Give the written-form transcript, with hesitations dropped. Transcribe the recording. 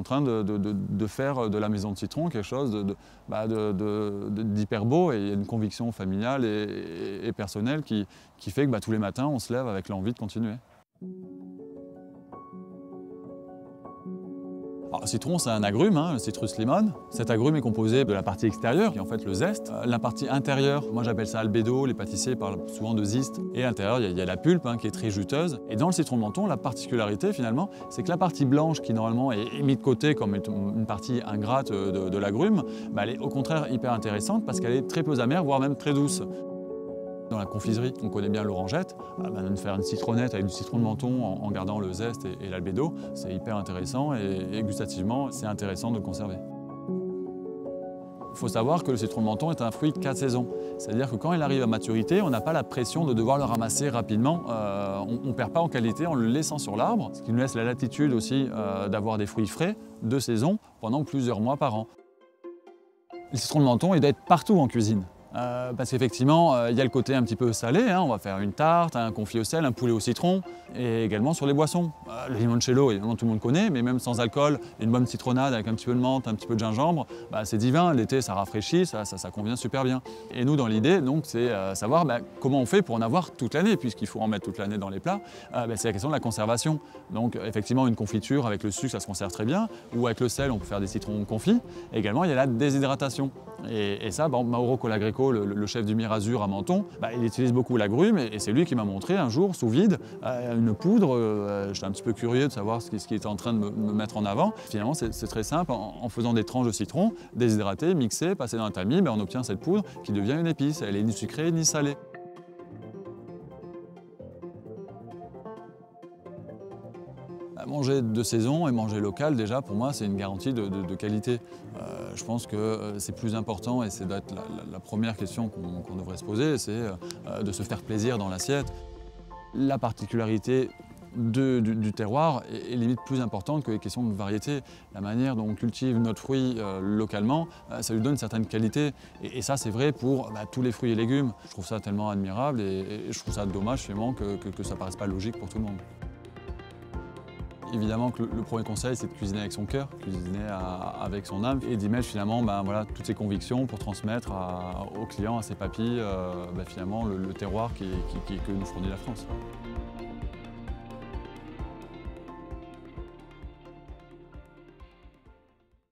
en train de faire de la maison de citron quelque chose d'hyper beau, et il y a une conviction familiale et personnelle qui fait que tous les matins on se lève avec l'envie de continuer. Alors, le citron, c'est un agrume, le Citrus limon. Cet agrume est composé de la partie extérieure, qui est en fait le zeste. La partie intérieure, moi j'appelle ça albédo, les pâtissiers parlent souvent de zeste. Et à l'intérieur, il y a la pulpe qui est très juteuse. Et dans le citron de menton, la particularité finalement, c'est que la partie blanche, qui normalement est mise de côté comme une partie ingrate de l'agrume, elle est au contraire hyper intéressante parce qu'elle est très peu amère, voire même très douce. Dans la confiserie, on connaît bien l'orangette, de faire une citronnette avec du citron de menton en gardant le zeste et l'albédo, c'est hyper intéressant et gustativement, c'est intéressant de le conserver. Il faut savoir que le citron de menton est un fruit 4 saisons, c'est-à-dire que quand il arrive à maturité, on n'a pas la pression de devoir le ramasser rapidement, on ne perd pas en qualité en le laissant sur l'arbre, ce qui nous laisse la latitude aussi d'avoir des fruits frais de saison pendant plusieurs mois par an. Le citron de menton, il doit être partout en cuisine. Parce qu'effectivement, il y a le côté un petit peu salé, on va faire une tarte, un confit au sel, un poulet au citron, et également sur les boissons. Le limoncello, évidemment tout le monde connaît, mais même sans alcool, une bonne citronnade avec un petit peu de menthe, un petit peu de gingembre, c'est divin, l'été ça rafraîchit, ça convient super bien. Et nous dans l'idée, donc, c'est savoir comment on fait pour en avoir toute l'année, puisqu'il faut en mettre toute l'année dans les plats, c'est la question de la conservation. Donc effectivement une confiture avec le sucre ça se conserve très bien, ou avec le sel on peut faire des citrons confits. Et également il y a la déshydratation. Et ça, Mauro Colagreco, le chef du Mirazur à Menton, il utilise beaucoup l'agrume et c'est lui qui m'a montré un jour, sous vide, une poudre. J'étais un petit peu curieux de savoir ce qu'il était en train de me mettre en avant. Finalement, c'est très simple, en faisant des tranches de citron, déshydrater, mixer, passer dans un tamis, on obtient cette poudre qui devient une épice. Elle n'est ni sucrée ni salée. Manger de saison et manger local, déjà, pour moi, c'est une garantie de qualité. Je pense que c'est plus important et c'est doit être la première question qu'on devrait se poser, c'est de se faire plaisir dans l'assiette. La particularité du terroir est limite plus importante que les questions de variété. La manière dont on cultive notre fruit localement, ça lui donne une certaine qualité. Et ça, c'est vrai pour tous les fruits et légumes. Je trouve ça tellement admirable et je trouve ça dommage finalement que ça ne paraisse pas logique pour tout le monde. Évidemment que le premier conseil, c'est de cuisiner avec son cœur, cuisiner avec son âme et d'y mettre finalement toutes ses convictions pour transmettre aux clients, à ses papilles, finalement le terroir que nous fournit la France.